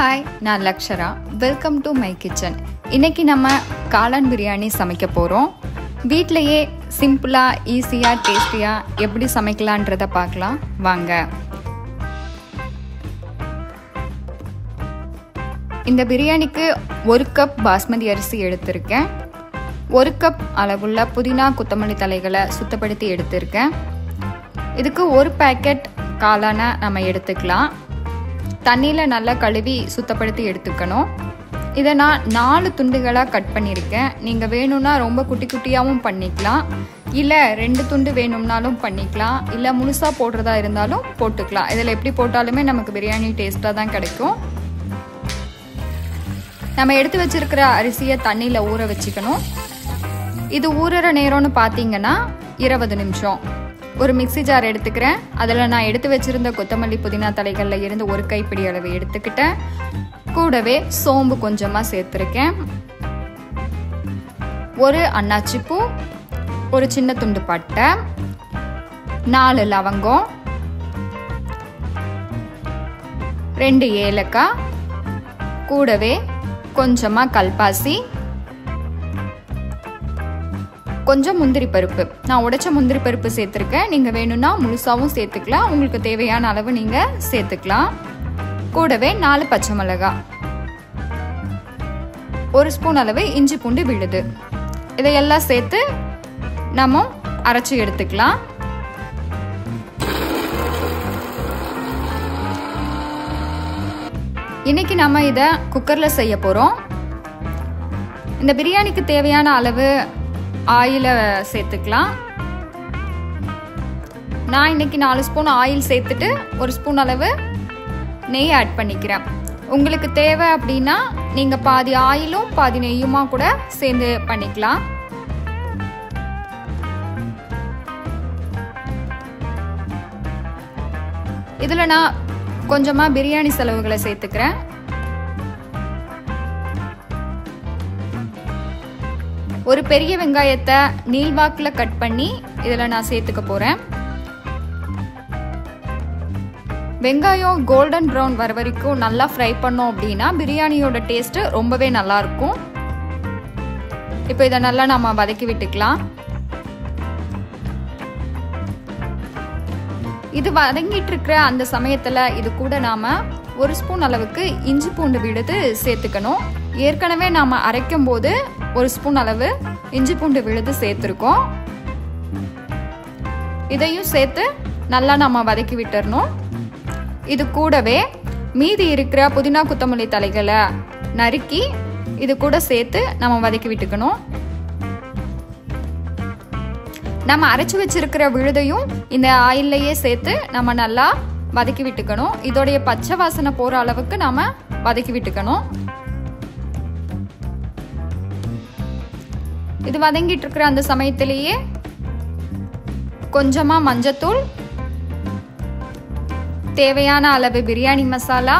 Hi, நான் Lakshara. Welcome to my kitchen. இன்றைக்கி நம்ம காளான் பிரியாணி சமைக்க போகிறோம். வீட்டிலையே சிம்பிளாக, ஈஸியாக, டேஸ்டியாக எப்படி சமைக்கலான்றதை பார்க்கலாம் வாங்க. இந்த பிரியாணிக்கு 1 கப் பாஸ்மதி அரிசி எடுத்திருக்கேன். 1 கப் அளவுள்ள புதினா கொத்தமல்லி தலைகளை சுத்தப்படுத்தி எடுத்திருக்கேன். இதுக்கு 1 பேக்கெட் காளானை நம்ம எடுத்துக்கலாம். தண்ணியில் நல்லா கழுவி சுத்தப்படுத்தி எடுத்துக்கணும். இதை நான் 4 துண்டுகளாக கட் பண்ணியிருக்கேன். நீங்கள் வேணும்னா ரொம்ப குட்டி குட்டியாகவும் பண்ணிக்கலாம், இல்லை 2 துண்டு வேணும்னாலும் பண்ணிக்கலாம், இல்லை முழுசாக போடுறதா இருந்தாலும் போட்டுக்கலாம். இதில் எப்படி போட்டாலுமே நமக்கு பிரியாணி டேஸ்ட்டாக தான் கிடைக்கும். நம்ம எடுத்து வச்சிருக்கிற அரிசியை தண்ணியில் ஊற வச்சுக்கணும். இது ஊறுற நேரம்னு பார்த்தீங்கன்னா 20 நிமிஷம். ஒரு மிக்சி ஜார் எடுத்துக்கிறேன். அதில் நான் எடுத்து வச்சிருந்த கொத்தமல்லி புதினா தலைகளில் இருந்து 1 கைப்பிடி அளவு எடுத்துக்கிட்டேன். கூடவே சோம்பு கொஞ்சமாக சேர்த்துருக்கேன். 1 அன்னாச்சிப்பூ, ஒரு சின்ன துண்டு பட்டை, 4 லவங்கம், 2 ஏலக்காய், கூடவே கொஞ்சமாக கல்பாசி, கொஞ்சம் முந்திரி பருப்பு. நான் உடைச்ச முந்திரி பருப்பு சேர்த்துருக்கேன். நீங்கள் வேணும்னா முழுசாகவும் சேர்த்துக்கலாம், உங்களுக்கு தேவையான அளவு நீங்கள் சேர்த்துக்கலாம். கூடவே 4 பச்சை மிளகாய், 1 ஸ்பூன் அளவு இஞ்சி பூண்டு விழுது. இதையெல்லாம் சேர்த்து நம்ம அரைச்சி எடுத்துக்கலாம். இன்னைக்கு நம்ம இதை குக்கரில் செய்ய போகிறோம். இந்த பிரியாணிக்கு தேவையான அளவு ஆயிலை சேர்த்துக்கலாம். நான் இன்னைக்கு 4 ஸ்பூன் ஆயில் சேர்த்துட்டு 1 ஸ்பூன் அளவு நெய் ஆட் பண்ணிக்கிறேன். உங்களுக்கு தேவை அப்படின்னா நீங்கள் பாதி ஆயிலும் பாதி நெய்யுமா கூட சேர்ந்து பண்ணிக்கலாம். இதில் நான் கொஞ்சமாக பிரியாணி செலவுகளை சேர்த்துக்கிறேன். ஒரு பெரிய வெங்காயத்தை நீள்வாக்கில் கட் பண்ணி இதில் நான் சேர்த்துக்க போகிறேன். வெங்காயம் கோல்டன் ப்ரௌன் வர வரைக்கும் நல்லா ஃப்ரை பண்ணோம் அப்படின்னா பிரியாணியோட டேஸ்ட்டு ரொம்பவே நல்லாயிருக்கும். இப்போ இதை நல்லா நம்ம வதக்கி விட்டுக்கலாம். இது வதங்கிட்டு இருக்கிற அந்த சமயத்தில் இது கூட நாம் 1 ஸ்பூன் அளவுக்கு இஞ்சி பூண்டு விழுது சேர்த்துக்கணும். ஏற்கனவே நாம் அரைக்கும் போது 1 ஸ்பூன் அளவு இஞ்சி பூண்டு விழுது சேர்த்துருக்கோம். இதையும் சேர்த்து நல்லா நம்ம வதக்கி விட்டுறணும். இது கூடவே மீதி இருக்கிற புதினா கொத்தமல்லி தலைகளை நறுக்கி இது கூட சேர்த்து நம்ம வதக்கி விட்டுக்கணும். நம்ம அரைச்சி வச்சிருக்கிற விழுதையும் இந்த ஆயிலையே சேர்த்து நம்ம நல்லா வதக்கி விட்டுக்கணும். இதோடைய பச்சை வாசனை போகிற அளவுக்கு நாம வதக்கி விட்டுக்கணும். இது வதங்கிட்டு இருக்கிற அந்த சமயத்திலேயே கொஞ்சமா மஞ்சத்தூள், தேவையான அளவு பிரியாணி மசாலா,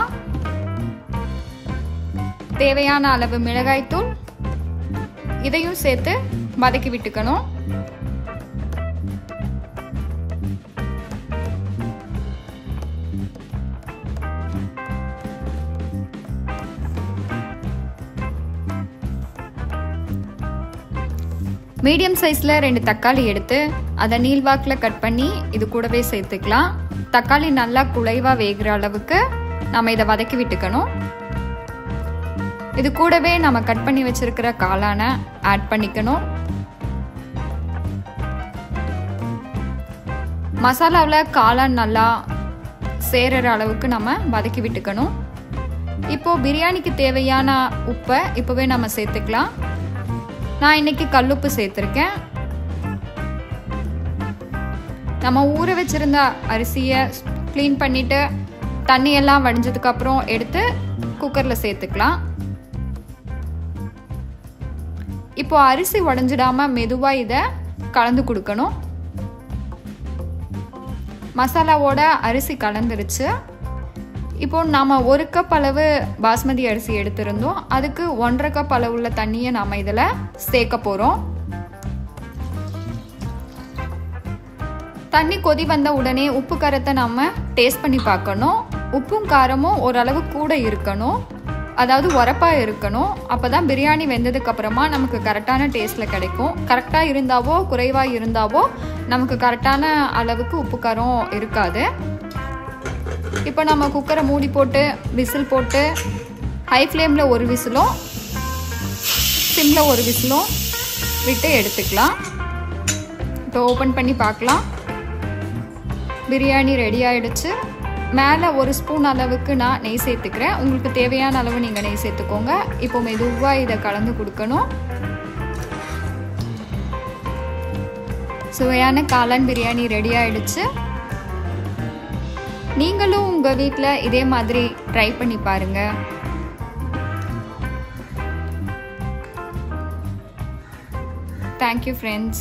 தேவையான அளவு மிளகாய்த்தூள், இதையும் சேர்த்து வதக்கி விட்டுக்கணும். மீடியம் சைஸில் 2 தக்காளி எடுத்து அதை நீள்வாக்கில் கட் பண்ணி இது கூடவே சேர்த்துக்கலாம். தக்காளி நல்லா குழைவாக வேகிற அளவுக்கு நம்ம இதை வதக்கி விட்டுக்கணும். இது கூடவே நம்ம கட் பண்ணி வச்சிருக்கிற காளானை ஆட் பண்ணிக்கணும். மசாலாவில் காளான் நல்லா சேருற அளவுக்கு நம்ம வதக்கி விட்டுக்கணும். இப்போ பிரியாணிக்கு தேவையான உப்பை இப்போவே நம்ம சேர்த்துக்கலாம். நான் இன்னைக்கு கல்லுப்பு சேர்த்துருக்கேன். நம்ம ஊற வச்சிருந்த அரிசியை க்ளீன் பண்ணிட்டு தண்ணியெல்லாம் வடிஞ்சதுக்கு அப்புறம் எடுத்து குக்கரில் சேர்த்துக்கலாம். இப்போ அரிசி உடைஞ்சிடாம மெதுவாக இதை கலந்து கொடுக்கணும். மசாலாவோட அரிசி கலந்துருச்சு. இப்போ நாம் 1 கப் அளவு பாஸ்மதி அரிசி எடுத்திருந்தோம். அதுக்கு 1.5 கப் அளவுள்ள தண்ணியை நாம் இதில் சேர்க்க போகிறோம். தண்ணி கொதி வந்த உடனே உப்பு காரத்தை நம்ம டேஸ்ட் பண்ணி பார்க்கணும். உப்பும் காரமும் ஓரளவு கூட இருக்கணும், அதாவது உரப்பாக இருக்கணும். அப்போ தான் பிரியாணி வெந்ததுக்கப்புறமா நமக்கு கரெக்டான டேஸ்ட்டில் கிடைக்கும். கரெக்டாக இருந்தாவோ குறைவாக இருந்தாவோ நமக்கு கரெக்டான அளவுக்கு உப்பு காரம் இருக்காது. இப்போ நம்ம குக்கரை மூடி போட்டு விசில் போட்டு ஹை ஃப்ளேமில் ஒரு விசிலும் சிம்மில் ஒரு விசிலும் விட்டு எடுத்துக்கலாம். இப்போ ஓப்பன் பண்ணி பார்க்கலாம். பிரியாணி ரெடி ஆகிடுச்சு. மேலே ஒரு ஸ்பூன் அளவுக்கு நான் நெய் சேர்த்துக்கிறேன். உங்களுக்கு தேவையான அளவு நீங்கள் நெய் சேர்த்துக்கோங்க. இப்போ மெதுவாக இதை கலந்து கொடுக்கணும். சுவையான காளான் பிரியாணி ரெடி ஆகிடுச்சு. நீங்களும் உங்கள் வீட்டில் இதே மாதிரி ட்ரை பண்ணி பாருங்கள். Thank you friends.